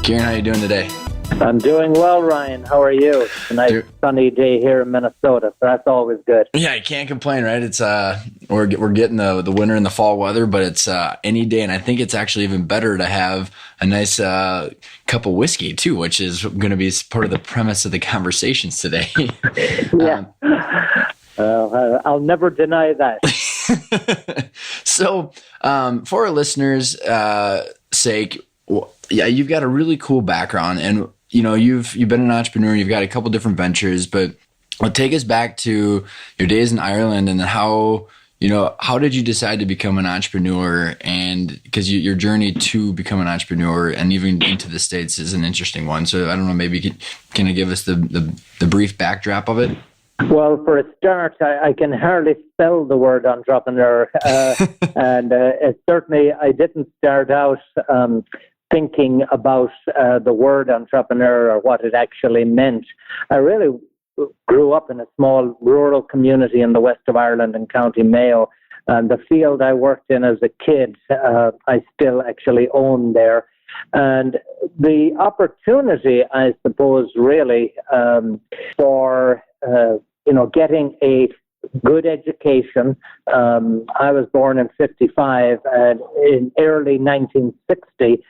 Kieran, how you doing today? I'm doing well, Ryan. How are you? It's a nice sunny day here in Minnesota, so that's always good. Yeah, I can't complain, right? It's we're getting the winter and the fall weather, but it's any day, and I think it's actually even better to have a nice cup of whiskey too, which is going to be part of the premise of the conversations today. Yeah, I'll never deny that. So, for our listeners' sake, yeah, you've got a really cool background, and you've been an entrepreneur. You've got a couple different ventures, but take us back to your days in Ireland, and then how did you decide to become an entrepreneur? And because your journey to become an entrepreneur and even into the States is an interesting one. So I don't know, maybe can you give us the brief backdrop of it? Well, for a start, I can hardly spell the word entrepreneur, and certainly I didn't start out thinking about the word entrepreneur or what it actually meant. I really grew up in a small rural community in the west of Ireland in County Mayo. And the field I worked in as a kid, I still actually own there. And the opportunity, I suppose, really for getting a good education. I was born in 55, and in early 1960s,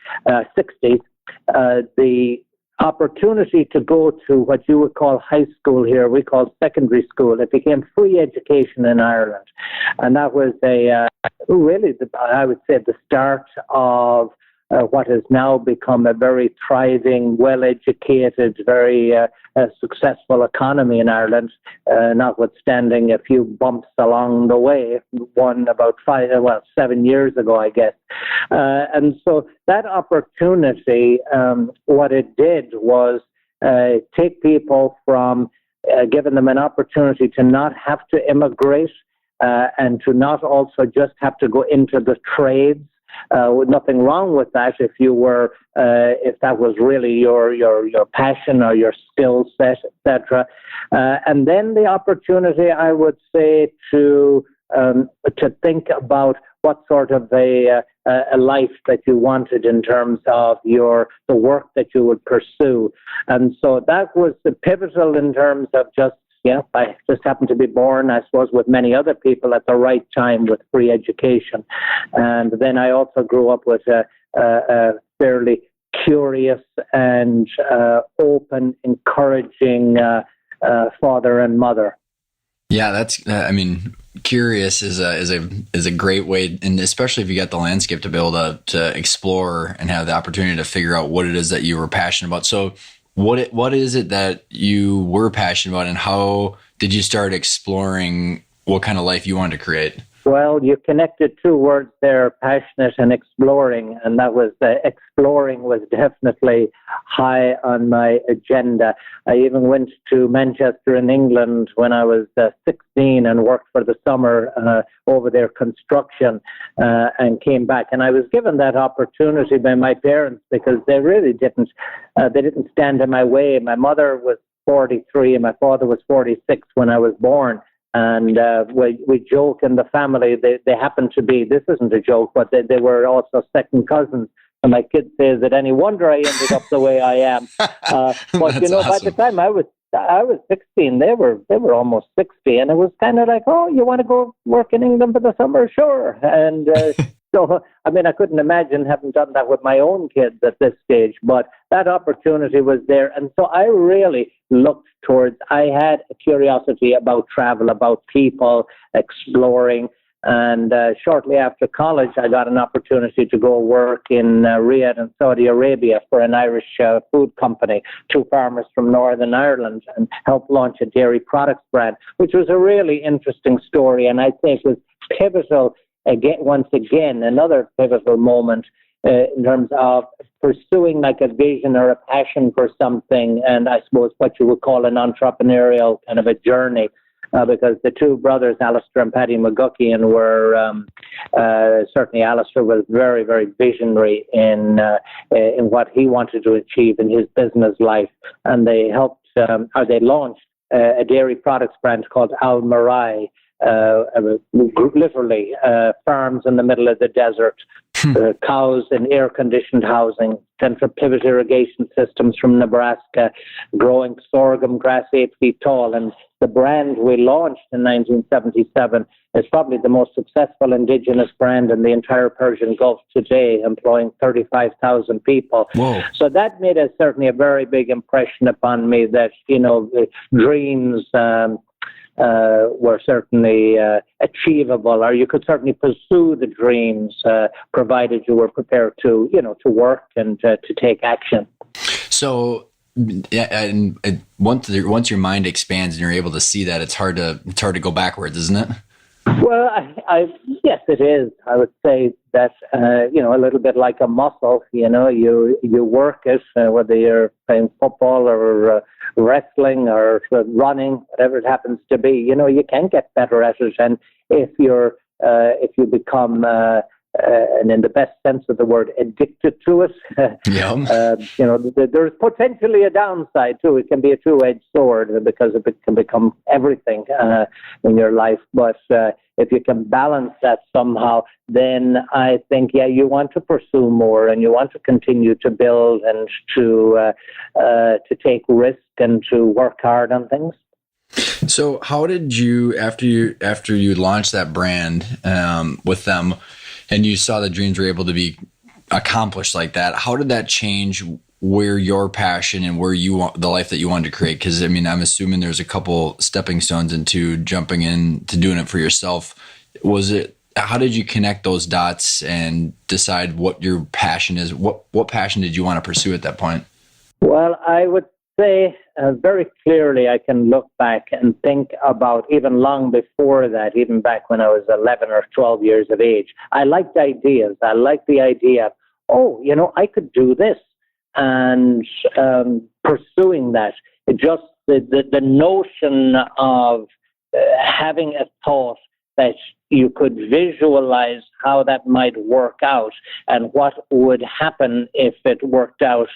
the opportunity to go to what you would call high school here, we call secondary school. It became free education in Ireland. And that was I would say, the start of what has now become a very thriving, well-educated, very successful economy in Ireland, notwithstanding a few bumps along the way, one about 7 years ago, I guess. And so that opportunity, what it did was take people from giving them an opportunity to not have to immigrate and to not also just have to go into the trades. Nothing wrong with that if you were, if that was really your passion or your skill set, etc. And then the opportunity, I would say, to think about what sort of a life that you wanted in terms of the work that you would pursue. And so that was the pivotal in terms of I just happened to be born, I suppose, with many other people at the right time with free education. And then I also grew up with a fairly curious and open, encouraging father and mother. Yeah, that's. Curious is a great way, and especially if you got the landscape to be able to explore and have the opportunity to figure out what it is that you were passionate about. So, what is it that you were passionate about, and how did you start exploring what kind of life you wanted to create? Well, you connected two words there, passionate and exploring, and that was exploring was definitely high on my agenda. I even went to Manchester in England when I was 16 and worked for the summer over their construction and came back. And I was given that opportunity by my parents because they really didn't stand in my way. My mother was 43 and my father was 46 when I was born. And we joke in the family, they happen to be, this isn't a joke, but they were also second cousins. And my kids say that any wonder I ended up the way I am. But awesome. By the time I was 16, they were almost 60, and it was kind of like, oh, you want to go work in England for the summer? Sure. And so, I couldn't imagine having done that with my own kids at this stage, but that opportunity was there. And so I really looked towards, I had a curiosity about travel, about people, exploring. And shortly after college, I got an opportunity to go work in Riyadh in Saudi Arabia for an Irish food company, two farmers from Northern Ireland, and help launch a dairy products brand, which was a really interesting story. And I think was pivotal. Once again, another pivotal moment in terms of pursuing like a vision or a passion for something, and I suppose what you would call an entrepreneurial kind of a journey, because the two brothers, Alistair and Paddy McGuckian, were certainly Alistair was very, very visionary in what he wanted to achieve in his business life, and they helped, they launched a dairy products brand called Al Marai. literally farms in the middle of the desert, cows in air-conditioned housing, central pivot irrigation systems from Nebraska, growing sorghum grass 8 feet tall. And the brand we launched in 1977 is probably the most successful indigenous brand in the entire Persian Gulf today, employing 35,000 people. Whoa. So that made certainly a very big impression upon me that, dreams were certainly achievable, or you could certainly pursue the dreams, provided you were prepared to work and to take action. So, yeah, and once your mind expands and you're able to see that, it's hard to go backwards, isn't it? Well, yes, it is. I would say that a little bit like a muscle. You work it, whether you're playing football or wrestling or running, whatever it happens to be. You can get better at it, and if you become and in the best sense of the word, addicted to it. There's potentially a downside too. It can be a two-edged sword because it can become everything in your life. But if you can balance that somehow, then I think, you want to pursue more and you want to continue to build and to take risk and to work hard on things. So how did you, after you launched that brand with them, and you saw the dreams were able to be accomplished like that, how did that change where your passion and where you want the life that you wanted to create? Because I'm assuming there's a couple stepping stones into jumping into doing it for yourself. How did you connect those dots and decide what your passion is? What passion did you want to pursue at that point? Well, I would say very clearly I can look back and think about even long before that, even back when I was 11 or 12 years of age. I liked ideas. I liked the idea of, I could do this, and pursuing that. Just the notion of having a thought that you could visualize how that might work out and what would happen if it worked out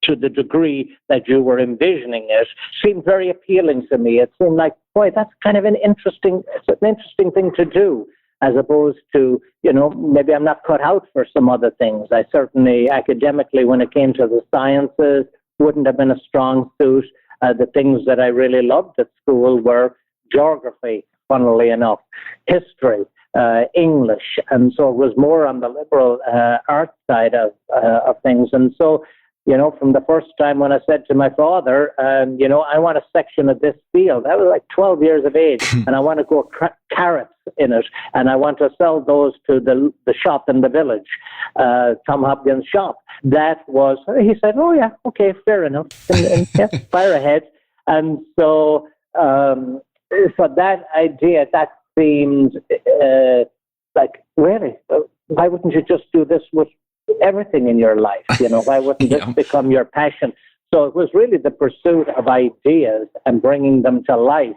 to the degree that you were envisioning it seemed very appealing to me. It seemed like, boy, that's kind of an interesting thing to do, as opposed to, maybe I'm not cut out for some other things. I certainly, academically, when it came to the sciences, wouldn't have been a strong suit. The things that I really loved at school were geography, funnily enough, history, English, and so it was more on the liberal arts side of things. And so, from the first time when I said to my father, I want a section of this field. I was like 12 years of age, and I want to grow carrots in it, and I want to sell those to the shop in the village, Tom Hopkins' shop. He said, oh yeah, okay, fair enough, and fire ahead. And so that idea, that seemed like, really, why wouldn't you just do this with everything in your life? Why wouldn't this become your passion? So it was really the pursuit of ideas and bringing them to life.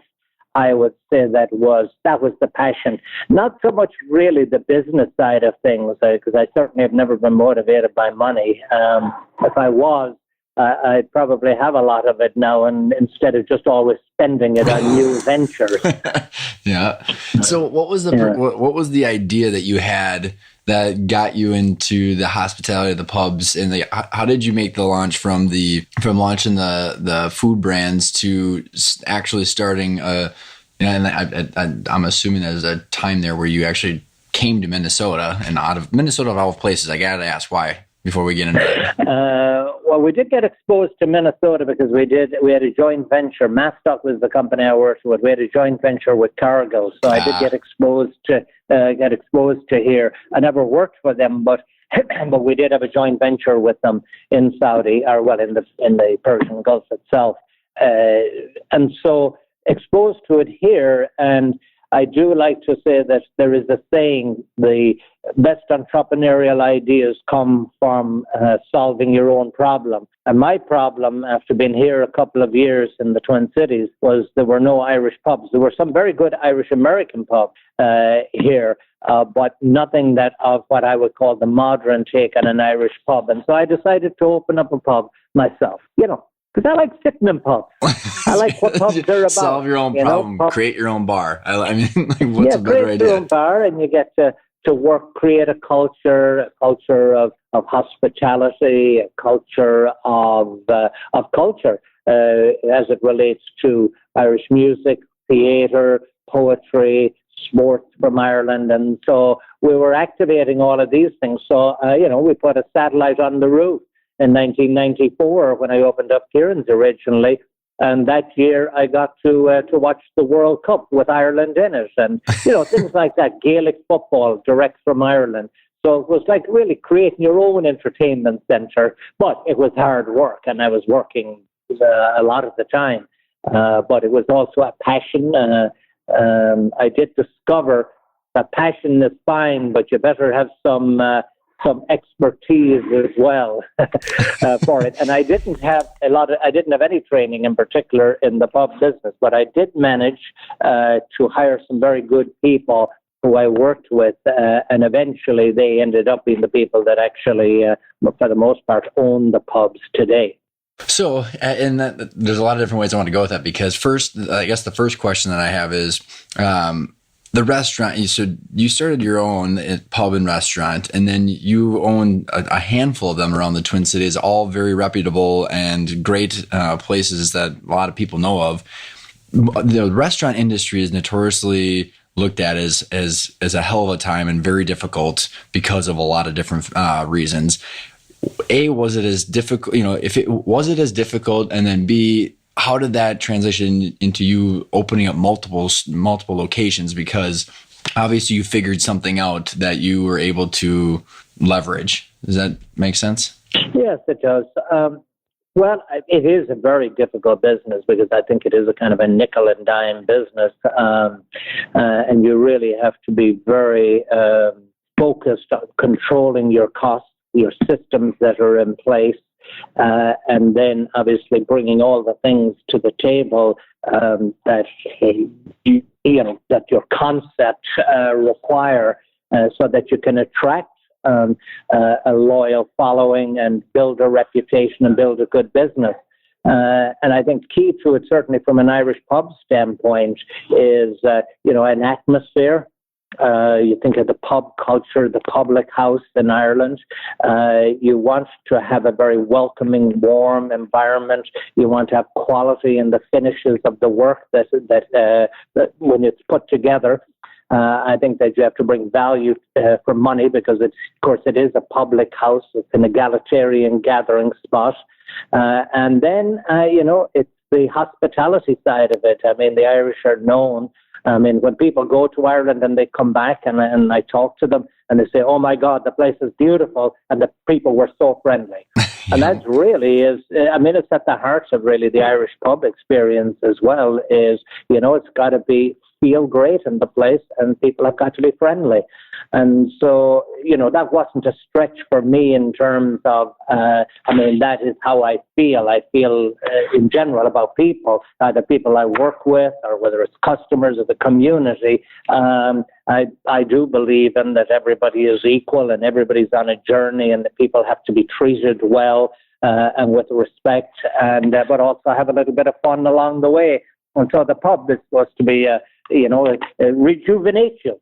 I would say that was the passion. Not so much really the business side of things, because I certainly have never been motivated by money. If I was, I'd probably have a lot of it now, and instead of just always spending it on new ventures. Yeah. So what was the idea that you had that got you into the hospitality of the pubs, and how did you make the launch from launching the food brands to actually starting and I'm assuming there's a time there where you actually came to Minnesota, and out of Minnesota of all places. I got to ask why before we get into it. Well, we did get exposed to Minnesota because we had a joint venture. Mastock was the company I worked with. We had a joint venture with Cargill, so I did get exposed to here. I never worked for them, but we did have a joint venture with them in Saudi, or in the Persian Gulf itself, and so exposed to it here. And I do like to say that there is a saying: the best entrepreneurial ideas come from solving your own problem. And my problem, after being here a couple of years in the Twin Cities, was there were no Irish pubs. There were some very good Irish-American pubs here, but nothing of what I would call the modern take on an Irish pub. And so I decided to open up a pub myself. Because I like sitting in pubs. I like what pubs are about. Solve your own problem, create your own bar. I mean, like, what's a better idea? Create your own bar, and you get to work, create a culture of hospitality, a culture of culture as it relates to Irish music, theatre, poetry, sports from Ireland. And so we were activating all of these things. So, we put a satellite on the roof in 1994 when I opened up Kieran's originally. And that year I got to watch the World Cup with Ireland in it. And, things like that, Gaelic football direct from Ireland. So it was like really creating your own entertainment centre. But it was hard work, and I was working a lot of the time. But it was also a passion. I did discover that passion is fine, but you better have some expertise as well for it. And I didn't have any training in particular in the pub business, but I did manage to hire some very good people who I worked with, and eventually they ended up being the people that actually, for the most part, own the pubs today. So, and there's a lot of different ways I want to go with that, because first, I guess the first question that I have is, the restaurant, so you started your own pub and restaurant, and then you own a handful of them around the Twin Cities, all very reputable and great places that a lot of people know of. The restaurant industry is notoriously looked at as a hell of a time and very difficult because of a lot of different reasons. A, was it as difficult, was it as difficult? And then B, how did that transition into you opening up multiple locations? Because obviously you figured something out that you were able to leverage. Does that make sense? Yes, it does. Well, it is a very difficult business because I think it is a kind of a nickel and dime business. And you really have to be very focused on controlling your costs, your systems that are in place, and then obviously bringing all the things to the table that that your concept require, so that you can attract a loyal following and build a reputation and build a good business. And I think key to it, certainly from an Irish pub standpoint, is an atmosphere. You think of the pub culture, the public house in Ireland. You want to have a very welcoming, warm environment. You want to have quality in the finishes of the work that when it's put together. I think that you have to bring value for money because, of course, it is a public house. It's an egalitarian gathering spot. And then, it's the hospitality side of it. I mean, the Irish are known. I mean, when people go to Ireland and they come back and I talk to them and they say, oh, my God, the place is beautiful and the people were so friendly. And that really is, it's at the heart of really the Irish pub experience as well is, it's got to feel great in the place and people have got to be friendly. And so, that wasn't a stretch for me in terms of, that is how I feel. I feel in general about people, the people I work with or whether it's customers or the community. I do believe in that everybody is equal and everybody's on a journey and that people have to be treated well and with respect, and but also have a little bit of fun along the way. And so the pub is supposed to be, rejuvenate you.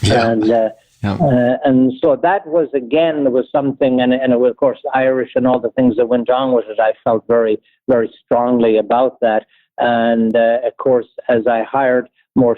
Yeah. And so that was, again, there was something, and it was, of course, Irish and all the things that went on with it. I felt very, very strongly about that. And, of course, as I hired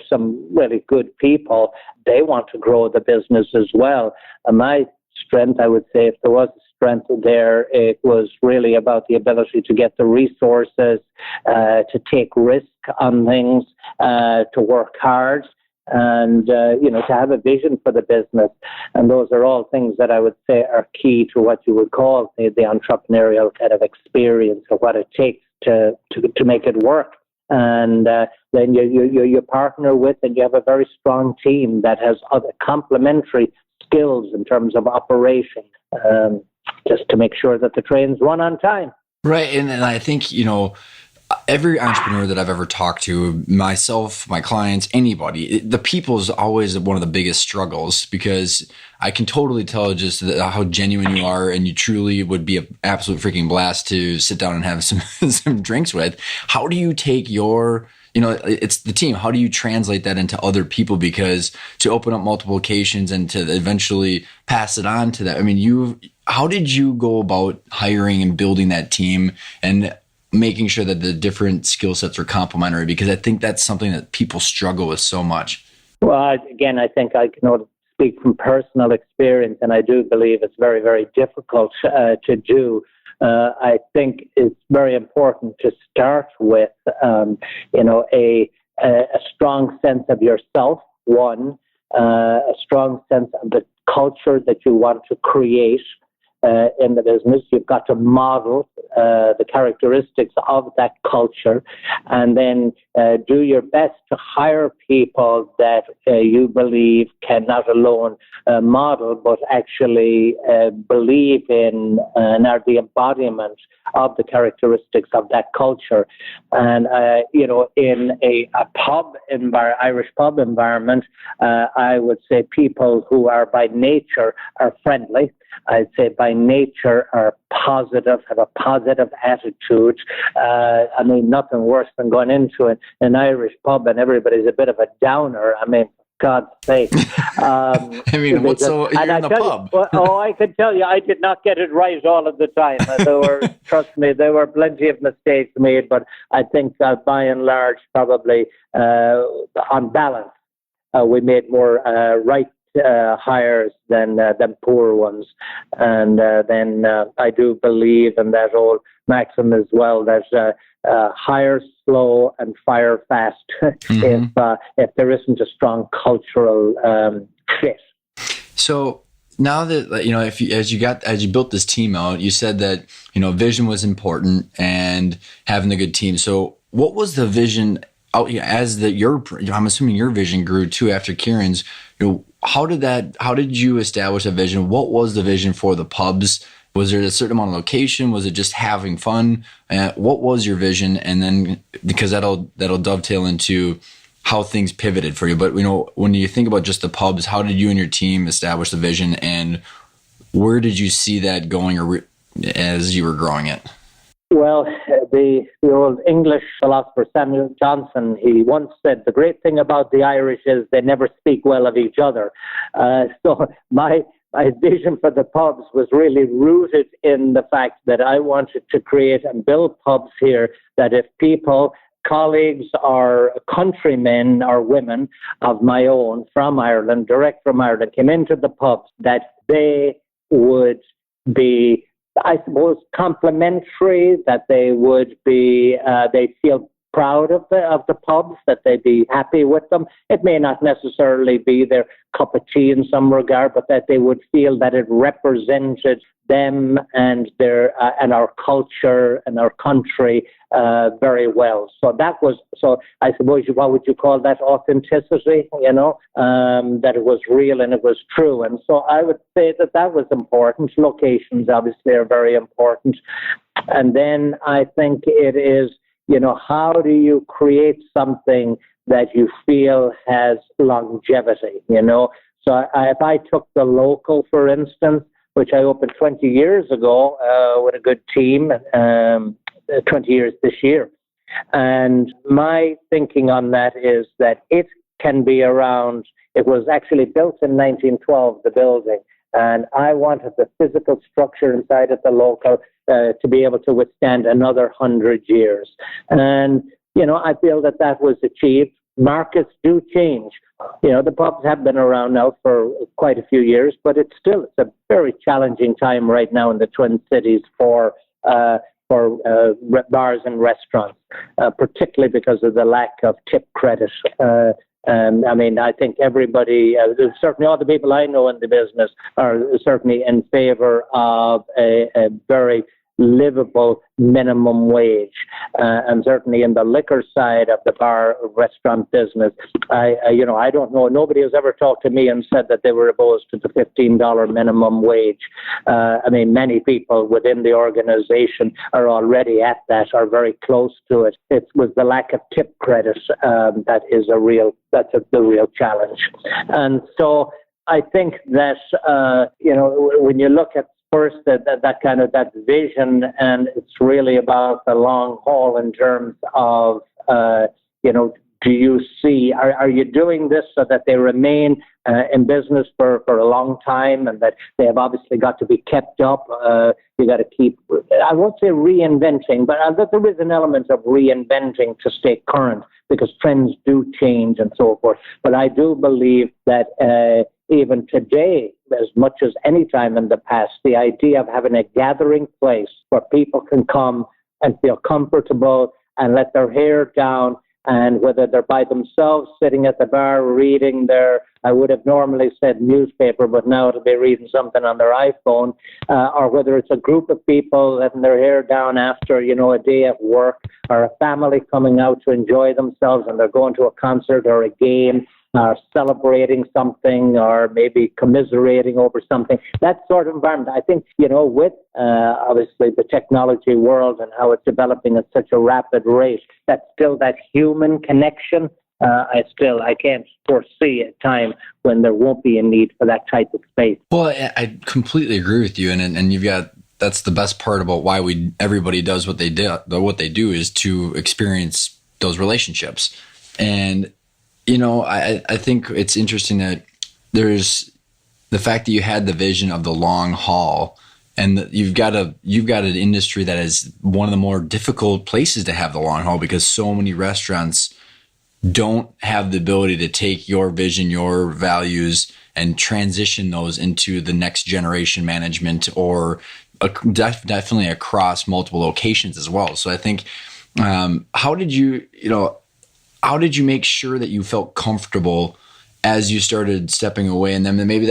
some really good people, they want to grow the business as well. And my strength, I would say, if there was a strength there, it was really about the ability to get the resources, to take risk on things, to work hard, and to have a vision for the business. And those are all things that I would say are key to what you would call the entrepreneurial kind of experience of what it takes to make it work. And then you partner with, and you have a very strong team that has other complementary skills in terms of operation, just to make sure that the trains run on time. Right. And I think, every entrepreneur that I've ever talked to, myself, my clients, anybody, the people is always one of the biggest struggles, because I can totally tell just how genuine you are, and you truly would be an absolute freaking blast to sit down and have some drinks with. How do you take your, it's the team. How do you translate that into other people? Because to open up multiple locations and to eventually pass it on to that, I mean, how did you go about hiring and building that team and making sure that the different skill sets are complementary? Because I think that's something that people struggle with so much. Well, again, I think I can only speak from personal experience, and I do believe it's very, very difficult to do. I think it's very important to start with, a strong sense of yourself, one, a strong sense of the culture that you want to create in the business. You've got to model the characteristics of that culture, and then do your best to hire people that you believe can not alone model, but actually believe in and are the embodiment of the characteristics of that culture. And, in a Irish pub environment, I would say people who are by nature are friendly. I'd say by nature are positive, have a positive attitude. I mean, nothing worse than going into an Irish pub and everybody's a bit of a downer. I mean, for God's sake. I mean, what's so, you're in the pub. I can tell you, I did not get it right all of the time. Trust me, there were plenty of mistakes made, but I think by and large, probably on balance, we made more right hires than poor ones. And then I do believe in that old maxim as well, that hire slow and fire fast if there isn't a strong cultural fit. So now that, as you built this team out, you said that, vision was important and having a good team. So what was the vision I'm assuming your vision grew too after Kieran's? How did you establish a vision? What was the vision for the pubs? Was there a certain amount of location? Was it just having fun? What was your vision? And then, because that'll dovetail into how things pivoted for you. But when you think about just the pubs, how did you and your team establish the vision, and where did you see that going as you were growing it? Well, the old English philosopher Samuel Johnson, he once said, the great thing about the Irish is they never speak well of each other. So my vision for the pubs was really rooted in the fact that I wanted to create and build pubs here that if people, colleagues or countrymen or women of my own from Ireland, direct from Ireland, came into the pubs, that they would be, I suppose, complimentary, that they would be, they feel proud of the pubs, that they'd be happy with them. It may not necessarily be their cup of tea in some regard, but that they would feel that it represented them and their and our culture and our country very well. So I suppose, what would you call that? Authenticity, that it was real and it was true. And so I would say that was important. Locations obviously are very important. And then I think it is, how do you create something that you feel has longevity, So if I took the local, for instance, which I opened 20 years ago with a good team, 20 years this year. And my thinking on that is that it can be around, it was actually built in 1912, the building, and I wanted the physical structure inside of the local to be able to withstand another 100 years. And, I feel that was achieved. Markets do change. The pubs have been around now for quite a few years, but it's a very challenging time right now in the Twin Cities for bars and restaurants, particularly because of the lack of tip credit. I think everybody, certainly all the people I know in the business, are certainly in favor of a very livable minimum wage. And certainly in the liquor side of the bar restaurant business, I don't know. Nobody has ever talked to me and said that they were opposed to the $15 minimum wage. Many people within the organization are already at that, are very close to it. It was the lack of tip credit that's the real challenge. And so I think that, when you look at first that vision, and it's really about the long haul in terms of, do you see, are you doing this so that they remain in business for a long time, and that they have obviously got to be kept up? You got to keep, I won't say reinventing, but there is an element of reinventing to stay current, because trends do change and so forth. But I do believe that even today, as much as any time in the past, the idea of having a gathering place where people can come and feel comfortable and let their hair down, and whether they're by themselves sitting at the bar reading their, I would have normally said newspaper, but now it'll be reading something on their iPhone, or whether it's a group of people letting their hair down after, a day at work, or a family coming out to enjoy themselves and they're going to a concert or a game, or celebrating something, or maybe commiserating over something. That sort of environment, I think, with obviously the technology world and how it's developing at such a rapid rate, that's still that human connection. I can't foresee a time when there won't be a need for that type of space. Well, I completely agree with you, and you've got, that's the best part about why everybody does what they do. What they do is to experience those relationships. And I think it's interesting that there's the fact that you had the vision of the long haul, and that you've got an industry that is one of the more difficult places to have the long haul, because so many restaurants don't have the ability to take your vision, your values, and transition those into the next generation management, or definitely across multiple locations as well. So I think, how did you make sure that you felt comfortable as you started stepping away? And then maybe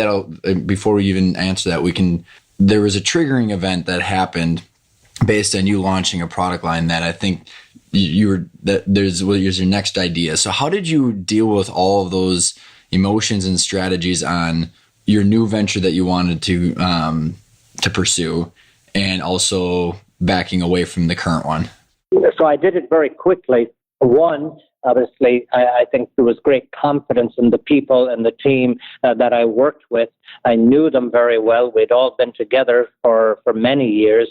before we even answer that, there was a triggering event that happened based on you launching a product line that I think there's your next idea. So how did you deal with all of those emotions and strategies on your new venture that you wanted to pursue, and also backing away from the current one? So I did it very quickly. One, obviously, I think there was great confidence in the people and the team that I worked with. I knew them very well. We'd all been together for many years.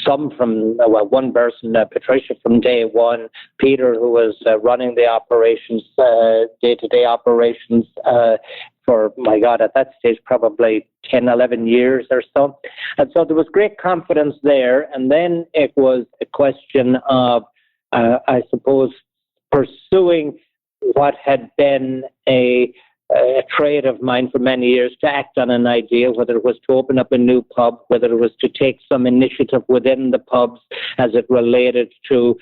Some from, one person, Patricia from day one, Peter, who was running the operations, day-to-day operations for, my God, at that stage, probably 10, 11 years or so. And so there was great confidence there. And then it was a question of, I suppose, pursuing what had been a trade of mine for many years, to act on an idea, whether it was to open up a new pub, whether it was to take some initiative within the pubs as it related to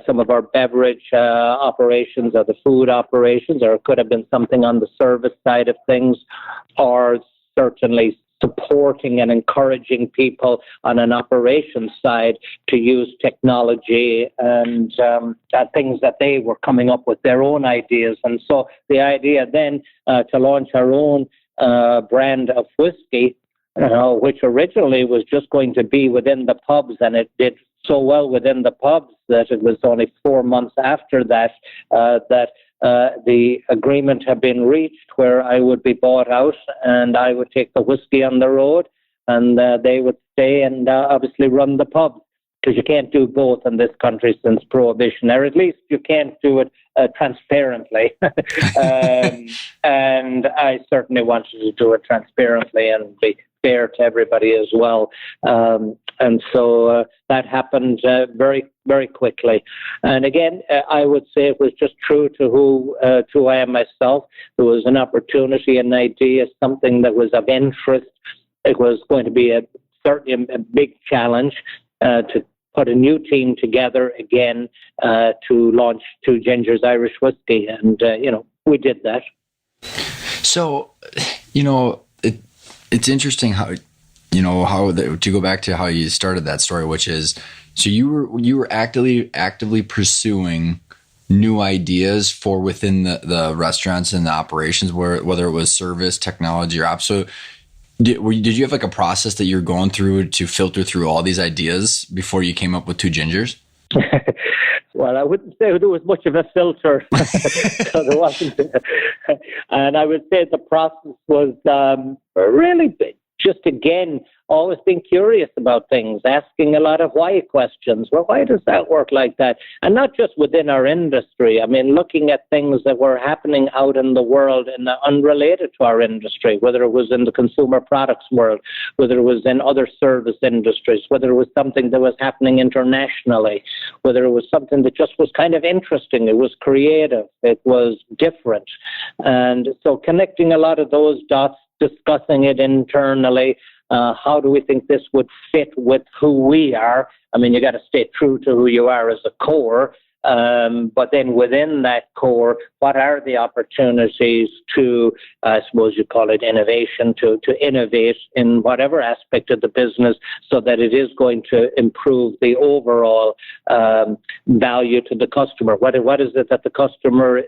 some of our beverage operations or the food operations, or it could have been something on the service side of things, or certainly supporting and encouraging people on an operations side to use technology and things that they were coming up with their own ideas. And so the idea then to launch our own brand of whiskey, which originally was just going to be within the pubs, and it did so well within the pubs that it was only 4 months after that the agreement had been reached where I would be bought out and I would take the whiskey on the road, and they would stay and obviously run the pub, because you can't do both in this country since Prohibition, or at least you can't do it transparently. And I certainly wanted to do it transparently and be fair to everybody as well. And so that happened very, very quickly. And again, I would say it was just true to who I am myself. There was an opportunity, an idea, something that was of interest. It was going to be certainly a big challenge to put a new team together again to launch Two Gingers Irish Whiskey. And, we did that. So, it's interesting how to go back to how you started that story, which is, so you were actively pursuing new ideas for within the restaurants and the operations, whether it was service, technology, or ops. So did you have like a process that you're going through to filter through all these ideas before you came up with Two Gingers? Well, I wouldn't say there was much of a filter. So there wasn't. And I would say the process was really just, again, always being curious about things, asking a lot of why questions. Well, why does that work like that? And not just within our industry. I mean, looking at things that were happening out in the world and unrelated to our industry, whether it was in the consumer products world, whether it was in other service industries, whether it was something that was happening internationally, whether it was something that just was kind of interesting. It was creative. It was different. And so connecting a lot of those dots, discussing it internally. How do we think this would fit with who we are? I mean, you got to stay true to who you are as a core. But then within that core, what are the opportunities to, I suppose you call it innovation, to innovate in whatever aspect of the business so that it is going to improve the overall value to the customer? What is it that the customer,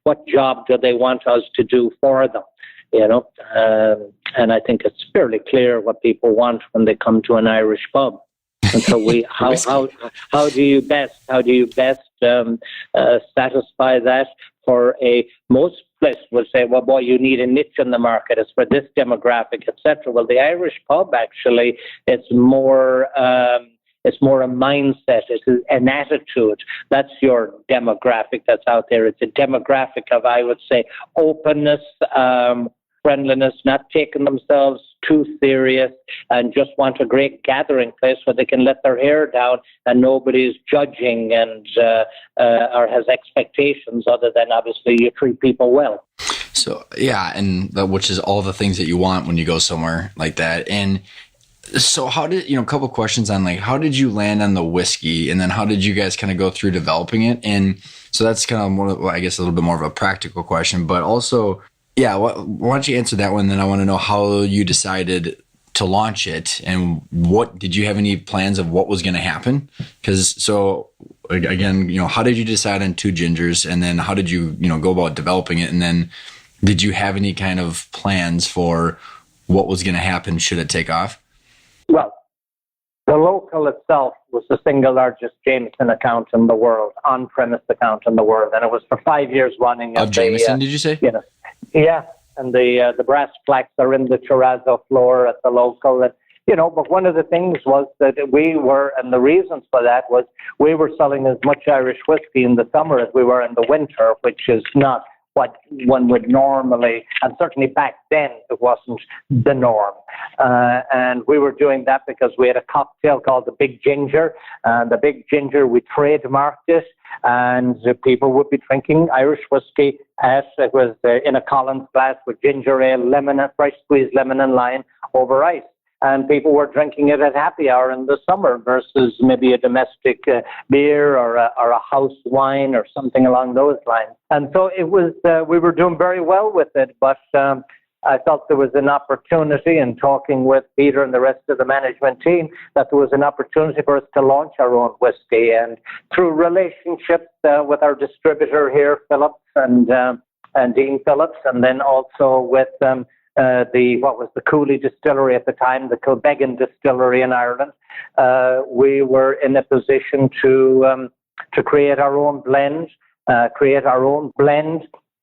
what job do they want us to do for them? And I think it's fairly clear what people want when they come to an Irish pub. And so how do you best satisfy that? For most places would say, well, boy, you need a niche in the market. It's for this demographic, etc. Well, the Irish pub actually, it's more a mindset. It's an attitude. That's your demographic that's out there. It's a demographic of, I would say, openness, friendliness, not taking themselves too serious, and just want a great gathering place where they can let their hair down and nobody's judging and or has expectations other than obviously you treat people well. So yeah, and which is all the things that you want when you go somewhere like that. And so how did, a couple of questions on like, how did you land on the whiskey, and then how did you guys kind of go through developing it? And so that's kind of more, I guess, a little bit more of a practical question, but also, yeah, why don't you answer that one? Then I want to know how you decided to launch it, and what did you have any plans of what was going to happen? Because so again, how did you decide on Two Gingers, and then how did you, go about developing it? And then did you have any kind of plans for what was going to happen should it take off? Well, the local itself was the single largest Jameson account in the world, on-premise account in the world, and it was for 5 years running. Of Jameson, did you say? Yeah, and the brass plaques are in the terrazzo floor at the local. And, but one of the things was that we were, and the reasons for that was we were selling as much Irish whiskey in the summer as we were in the winter, which is not what one would normally, and certainly back then it wasn't the norm. And we were doing that because we had a cocktail called the Big Ginger. The Big Ginger, we trademarked it, and people would be drinking Irish whiskey it was in a Collins glass with ginger ale, lemon, fresh squeezed lemon and lime over ice. And people were drinking it at happy hour in the summer versus maybe a domestic beer or a house wine or something along those lines. And so it was, we were doing very well with it, but I felt there was an opportunity in talking with Peter and the rest of the management team that there was an opportunity for us to launch our own whiskey. And through relationships with our distributor here, Phillips and Dean Phillips, and then also with what was the Cooley distillery at the time, the Kilbeggan distillery in Ireland, we were in a position to create our own blend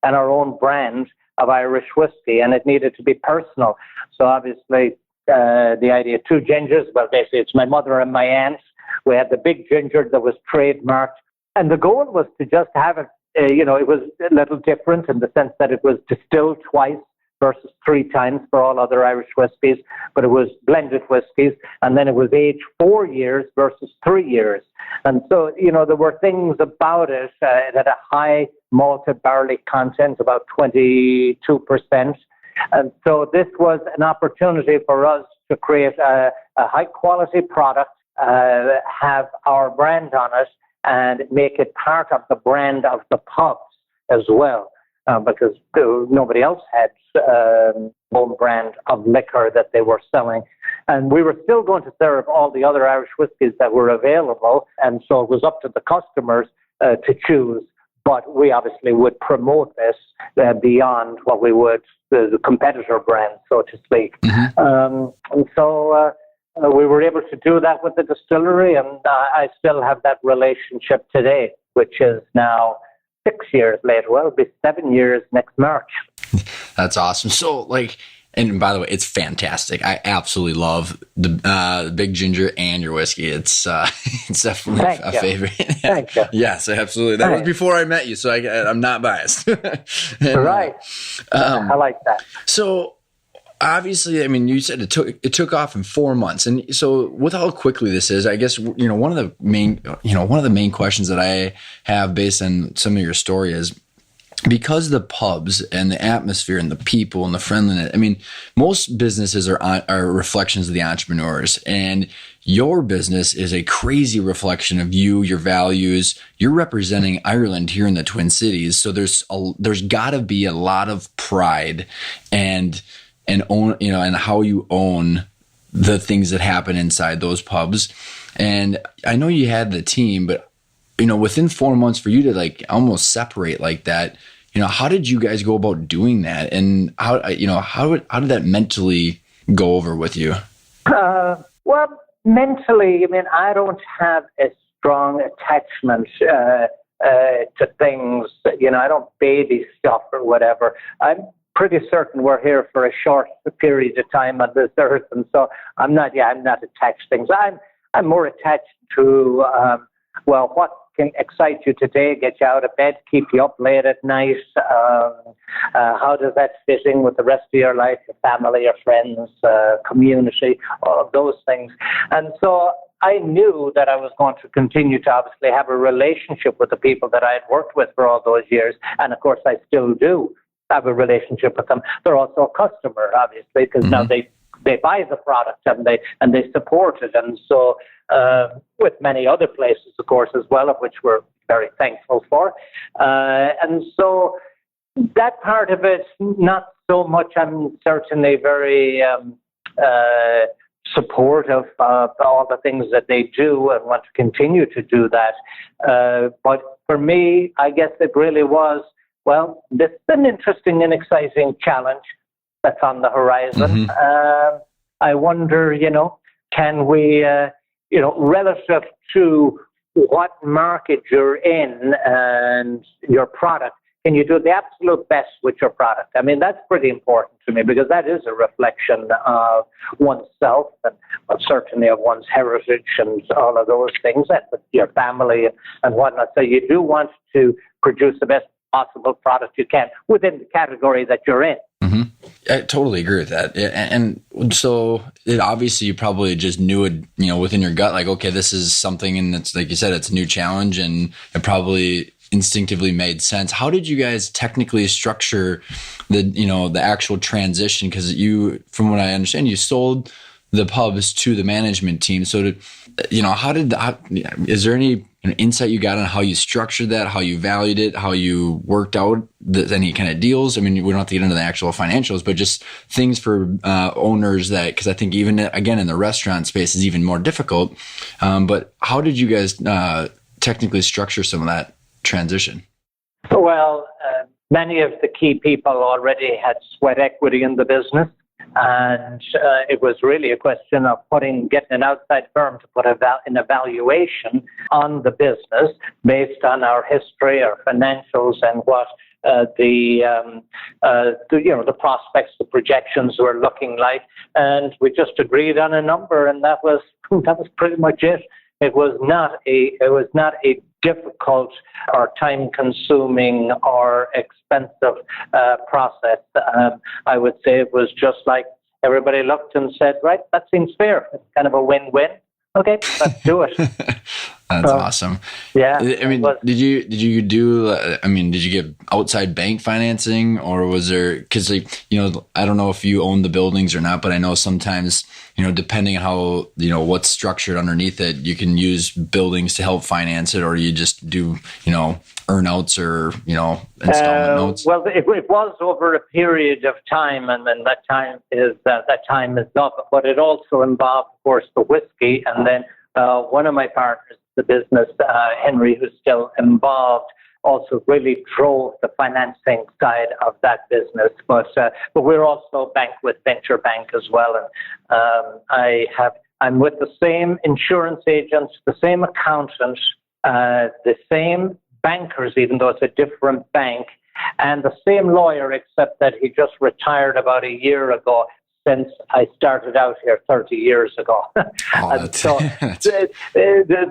and our own brand of Irish whiskey, and it needed to be personal. So obviously, the idea of Two Gingers, well, basically it's my mother and my aunt. We had the Big Ginger that was trademarked, and the goal was to just have it, it was a little different in the sense that it was distilled twice versus 3 times for all other Irish whiskies, but it was blended whiskies, and then it was aged 4 years versus 3 years. And so, there were things about it. It had a high malted barley content, about 22%. And so this was an opportunity for us to create a high-quality product, have our brand on it, and make it part of the brand of the pubs as well. because nobody else had own brand of liquor that they were selling. And we were still going to serve all the other Irish whiskies that were available. And so it was up to the customers to choose. But we obviously would promote this beyond what we would the competitor brand, so to speak. And so we were able to do that with the distillery. And I still have that relationship today, which is now 6 years later. Well, it'll be 7 years next March. That's awesome. So, and by the way, it's fantastic. I absolutely love the Big Ginger and your whiskey. It's definitely a favorite. Thank you. Yes, absolutely. That was before I met you, so I'm not biased. Right. I like that. So, obviously, I mean, you said it took off in 4 months, and so with how quickly this is, I guess one of the main questions that I have based on some of your story is, because the pubs and the atmosphere and the people and the friendliness, I mean, most businesses are reflections of the entrepreneurs, and your business is a crazy reflection of you, your values. You're representing Ireland here in the Twin Cities, so there's got to be a lot of pride and own, and how you own the things that happen inside those pubs. And I know you had the team, but within 4 months for you to almost separate like that, how did you guys go about doing that? And how did that mentally go over with you? Well, mentally, I mean, I don't have a strong attachment to things. I don't baby stuff or whatever. I'm pretty certain we're here for a short period of time on this earth, and so I'm not attached to things. I'm more attached to what can excite you today, get you out of bed, keep you up late at night. How does that fit in with the rest of your life, your family, your friends, community, all of those things? And so I knew that I was going to continue to obviously have a relationship with the people that I had worked with for all those years. And of course, I still do have a relationship with them. They're also a customer, obviously, because now they buy the product and they support it. And so with many other places, of course, as well, of which we're very thankful for. And so that part of it, not so much. I'm certainly very supportive of all the things that they do and want to continue to do that. But for me, I guess it really was, well, this is an interesting and exciting challenge that's on the horizon. I wonder, can we, relative to what market you're in and your product, can you do the absolute best with your product? I mean, that's pretty important to me, because that is a reflection of oneself and certainly of one's heritage and all of those things, and with your family and whatnot. So you do want to produce the best possible product you can within the category that you're in. I totally agree with that. And so obviously you probably just knew it, within your gut, like, okay, this is something, and it's like you said, it's a new challenge, and it probably instinctively made sense. How did you guys technically structure the actual transition? Because from what I understand, you sold the pubs to the management team. So is there any insight you got on how you structured that, how you valued it, how you worked out any kind of deals? I mean, we don't have to get into the actual financials, but just things for owners because I think even, again, in the restaurant space is even more difficult. But how did you guys technically structure some of that transition? Well, many of the key people already had sweat equity in the business. And it was really a question of getting an outside firm to put an evaluation on the business based on our history, our financials, and what the prospects, the projections were looking like. And we just agreed on a number, and that was pretty much it. It was not a difficult or time-consuming or expensive process. I would say it was just like everybody looked and said, right, that seems fair. It's kind of a win-win. Okay, let's do it. That's awesome. Yeah. I mean, did you get outside bank financing, or was there, cause I don't know if you own the buildings or not, but I know sometimes, depending on how, what's structured underneath it, you can use buildings to help finance it, or you just do, earnouts or, installment notes. Well, it was over a period of time, and then that time is up, but it also involved, of course, the whiskey, and then one of my partners, the business, Henry, who's still involved, also really drove the financing side of that business. But we're also banked with Venture Bank as well. And I'm with the same insurance agents, the same accountants, the same bankers, even though it's a different bank, and the same lawyer, except that he just retired about a year ago, since I started out here 30 years ago. And so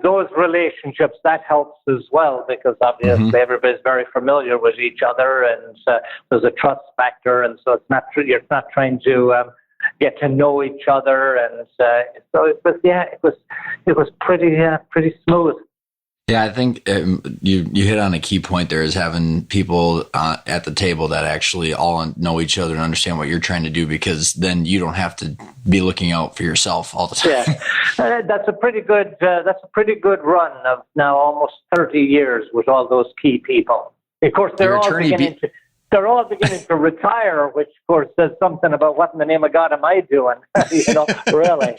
those relationships, that helps as well, because obviously everybody's very familiar with each other, and there's a trust factor, and so you're not trying to get to know each other, and so it was pretty smooth. Yeah, I think you hit on a key point there, is having people at the table that actually all know each other and understand what you're trying to do, because then you don't have to be looking out for yourself all the time. Yeah, that's a pretty good run of now almost 30 years with all those key people. Of course, they're all beginning to retire, which of course says something about what in the name of God am I doing? Really.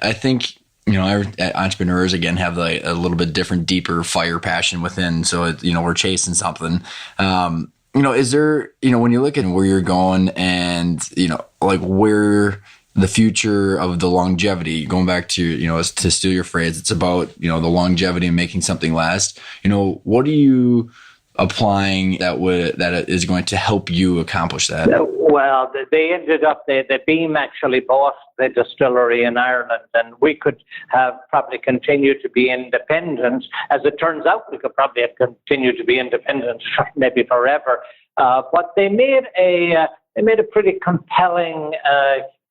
I think. Entrepreneurs, again, have a little bit different, deeper fire passion within. So, we're chasing something. Is there, when you look at where you're going and, like where the future of the longevity, going back to, to steal your phrase, it's about, the longevity and making something last. What are you applying that is going to help you accomplish that? Well, they ended up, the Beam actually bought the distillery in Ireland, and we could have probably continued to be independent. As it turns out, we could probably have continued to be independent maybe forever. But they made a pretty compelling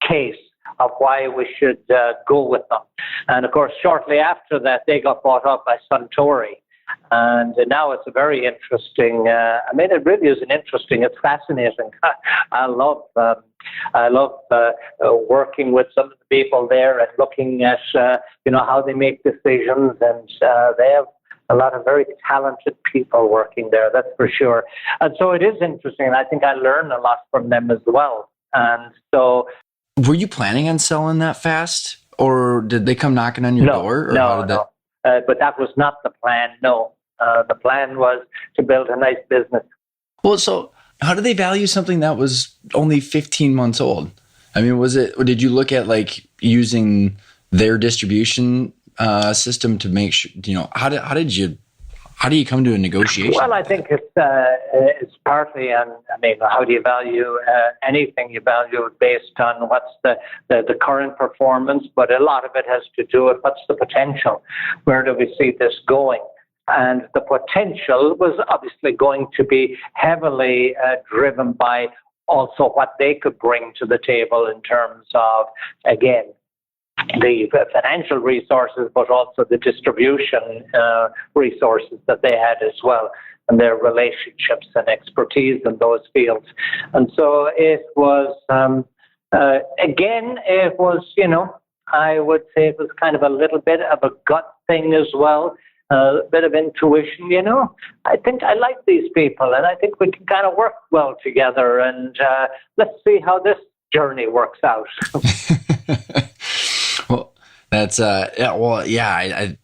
case of why we should go with them. And of course, shortly after that, they got bought up by Suntory. And now it's a very interesting. It really is it's fascinating. I love working with some of the people there and looking at how they make decisions, and they have a lot of very talented people working there. That's for sure. And so it is interesting. I think I learn a lot from them as well. And so, were you planning on selling that fast, or did they come knocking on your door? Or no. But that was not the plan, no. The plan was to build a nice business. Well, so how do they value something that was only 15 months old? I mean, did you look at like using their distribution system to make sure, how do you come to a negotiation? Well, I think it's partly on, how do you value anything? You value it based on what's the current performance, but a lot of it has to do with what's the potential. Where do we see this going? And the potential was obviously going to be heavily driven by also what they could bring to the table in terms of, again, the financial resources, but also the distribution resources that they had as well, and their relationships and expertise in those fields. And so it was, I would say it was kind of a little bit of a gut thing as well, a bit of intuition. I think I like these people, and I think we can kind of work well together, and let's see how this journey works out. Well, that's I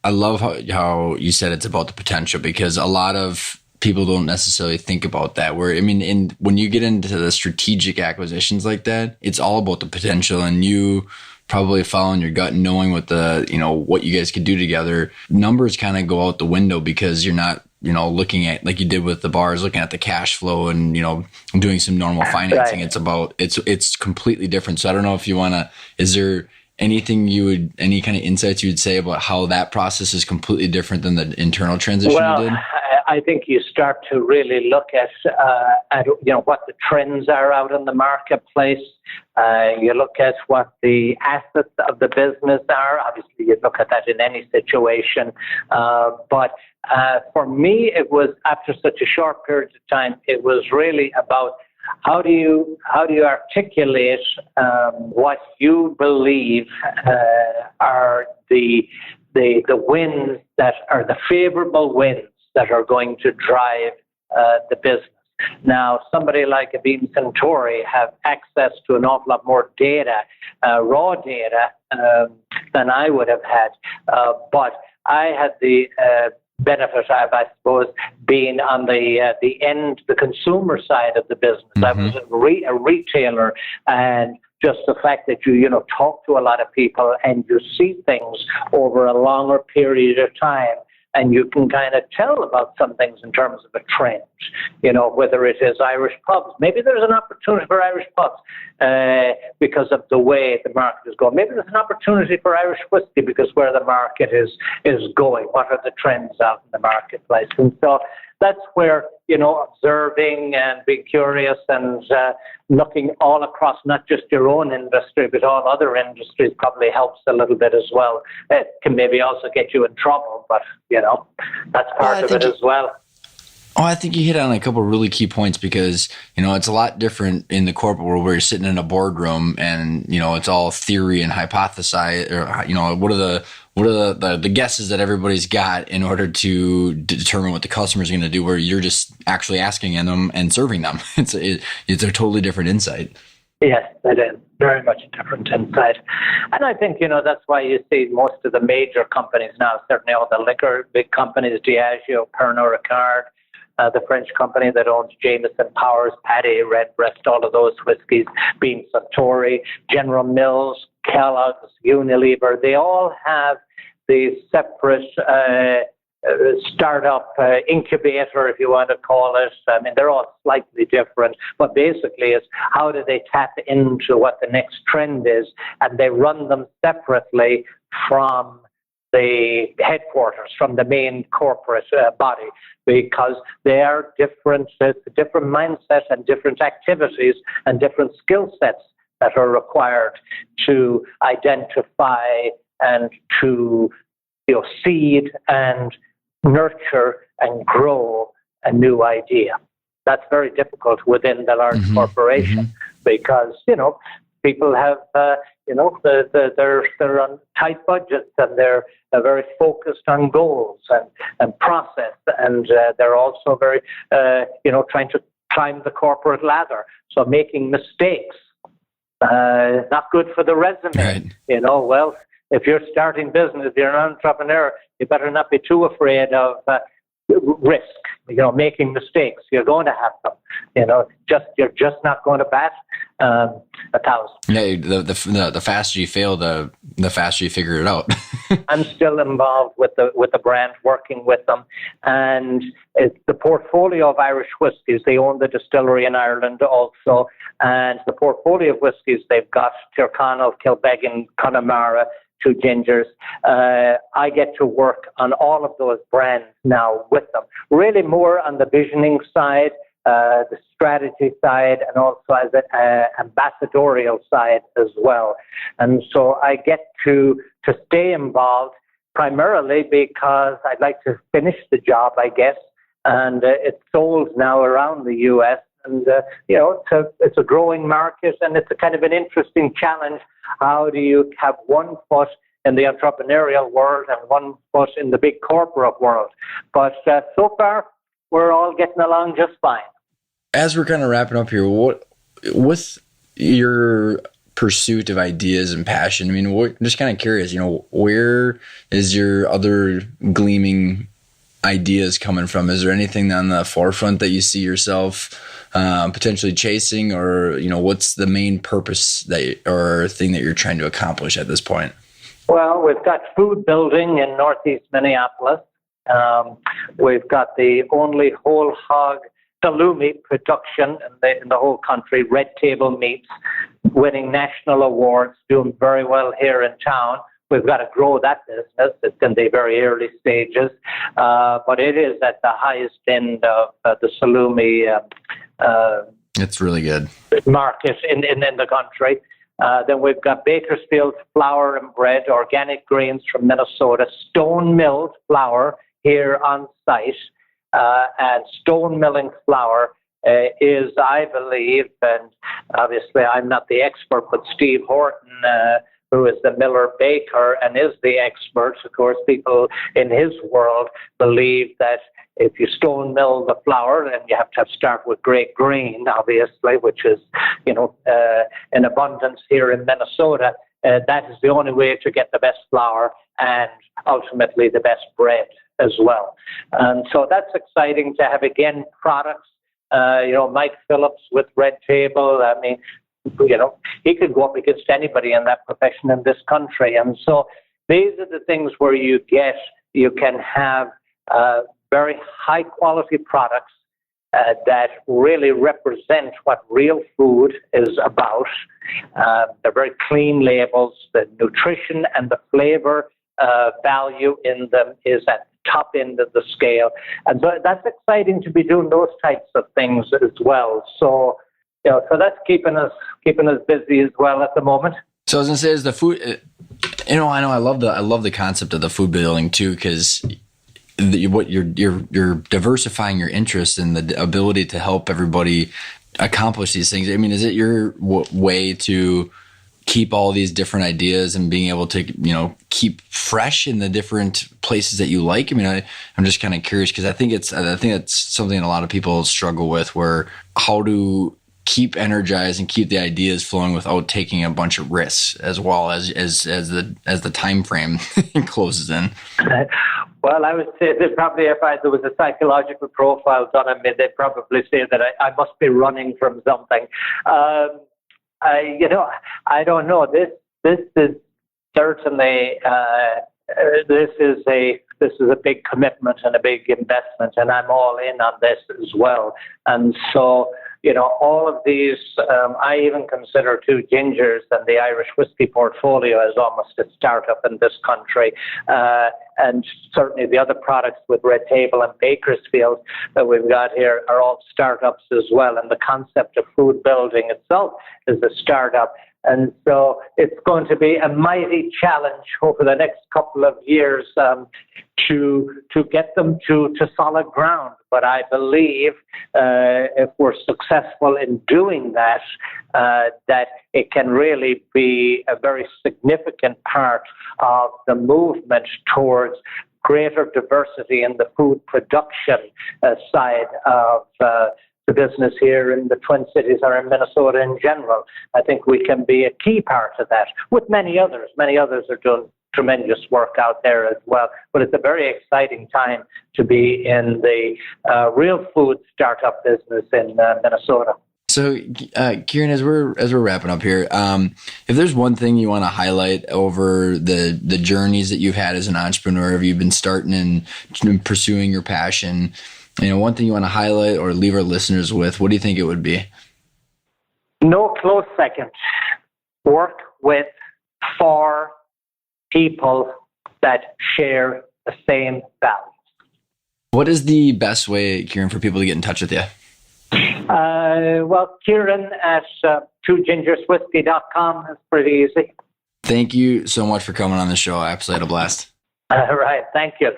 love how you said it's about the potential, because a lot of people don't necessarily think about that. When you get into the strategic acquisitions like that, it's all about the potential, and you probably following your gut and knowing what what you guys could do together. Numbers kind of go out the window, because you're not looking at, like you did with the bars, looking at the cash flow and doing some normal financing. Right. It's completely different. So I don't know if you want to, is there any kind of insights you would say about how that process is completely different than the internal transition you did? I think you start to really look at what the trends are out in the marketplace. You look at what the assets of the business are. Obviously, you look at that in any situation. But for me, it was, after such a short period of time, it was really about how do you articulate what you believe are the wins that are the favorable wins that are going to drive the business. Now, somebody like a Beam Centauri have access to an awful lot more data, raw data, than I would have had. But I had the benefit of, I suppose, being on the consumer side of the business. I was a retailer, and just the fact that you talk to a lot of people and you see things over a longer period of time, and you can kind of tell about some things in terms of a trend, whether it is Irish pubs. Maybe there's an opportunity for Irish pubs because of the way the market is going. Maybe there's an opportunity for Irish whiskey because where the market is going. What are the trends out in the marketplace? And so that's where, observing and being curious and looking all across, not just your own industry, but all other industries probably helps a little bit as well. It can maybe also get you in trouble, but, that's part of it as well. Oh, I think you hit on a couple of really key points because, it's a lot different in the corporate world where you're sitting in a boardroom and, it's all theory and hypothesize, or, what are the guesses that everybody's got in order to determine what the customer's going to do, where you're just actually asking them and serving them. It's a totally different insight. Yes, it is very much a different insight. And I think, that's why you see most of the major companies now, certainly all the liquor big companies, Diageo, Pernod Ricard, the French company that owns Jameson, Powers, Paddy, Redbreast, all of those whiskies, Beam Suntory, General Mills, Kellogg's, Unilever, they all have the separate startup incubator, if you want to call it. I mean, they're all slightly different, but basically it's how do they tap into what the next trend is, and they run them separately from the headquarters, from the main corporate body, because they are different, different mindset and different activities and different skill sets that are required to identify and to seed and nurture and grow a new idea. That's very difficult within the large corporation because, people have, they're on tight budgets and they're very focused on goals and process, and they're also very, trying to climb the corporate ladder. So making mistakes, not good for the resume. Right. Well, if you're starting business, if you're an entrepreneur, you better not be too afraid of risk. Making mistakes. You're going to have them. You're just not going to bat 1,000. Yeah, the faster you fail, the faster you figure it out. I'm still involved with the brand, working with them, and it's the portfolio of Irish whiskies. They own the distillery in Ireland also, and the portfolio of whiskies they've got: Tyrconnell, Kilbeggan, Connemara, Two Gingers. I get to work on all of those brands now with them. Really more on the visioning side, the strategy side, and also as an ambassadorial side as well. And so I get to stay involved primarily because I'd like to finish the job, I guess. And it's sold now around the U.S. And, it's a growing market, and it's a kind of an interesting challenge. How do you have one foot in the entrepreneurial world and one foot in the big corporate world? But so far, we're all getting along just fine. As we're kind of wrapping up here, with your pursuit of ideas and passion, I mean, I'm just kind of curious, where is your other gleaming ideas coming from? Is there anything on the forefront that you see yourself potentially chasing, or what's the main purpose or thing that you're trying to accomplish at this point? Well, we've got food building in Northeast Minneapolis. We've got the only whole hog salumi production in the whole country, Red Table Meats, winning national awards, doing very well here in town. we've got to grow that business. It's in the very early stages, but it is at the highest end of the salumi it's really good market in the country. Then we've got Bakersfield flour and bread, organic grains from Minnesota, stone milled flour here on site, and stone milling flour is, I believe, and obviously I'm not the expert, but Steve Horton, who is the miller baker and is the expert, of course, people in his world believe that if you stone mill the flour, then you have to start with great grain, obviously, which is, in abundance here in Minnesota. That is the only way to get the best flour and ultimately the best bread as well. And so that's exciting to have, again, products. Mike Phillips with Red Table. I mean, he could go up against anybody in that profession in this country. And so these are the things where you can have very high quality products that really represent what real food is about. They're very clean labels. The nutrition and the flavor value in them is at the top end of the scale. And so that's exciting to be doing those types of things as well. So, so that's keeping us busy as well at the moment. So I was gonna say, is the food? I love the concept of the food building too, because what you're diversifying your interests and the ability to help everybody accomplish these things. I mean, is it your way to keep all these different ideas and being able to keep fresh in the different places that you like? I mean, I'm just kind of curious, because I think it's something a lot of people struggle with, where how to keep energized and keep the ideas flowing without taking a bunch of risks, as well as the time frame closes in. Well, I would say that probably if there was a psychological profile done on me, they'd probably say that I must be running from something. I don't know. This is certainly this is a big commitment and a big investment, and I'm all in on this as well. And so, all of these, I even consider Two Gingers and the Irish whiskey portfolio as almost a startup in this country. And certainly the other products with Red Table and Bakersfield that we've got here are all startups as well. And the concept of food building itself is a startup. And so it's going to be a mighty challenge over the next couple of years to get them to solid ground. But I believe if we're successful in doing that, that it can really be a very significant part of the movement towards greater diversity in the food production side of the business here in the Twin Cities or in Minnesota in general. I think we can be a key part of that, with many others. Many others are doing tremendous work out there as well. But it's a very exciting time to be in the real food startup business in Minnesota. So, Kieran, as we're wrapping up here, if there's one thing you want to highlight over the journeys that you've had as an entrepreneur, have you been starting and pursuing your passion? One thing you want to highlight or leave our listeners with, what do you think it would be? No close second. Work with 4 people that share the same values. What is the best way, Kieran, for people to get in touch with you? Well, Kieran at twogingerswhiskey.com is pretty easy. Thank you so much for coming on the show. I absolutely had a blast. All right. Thank you.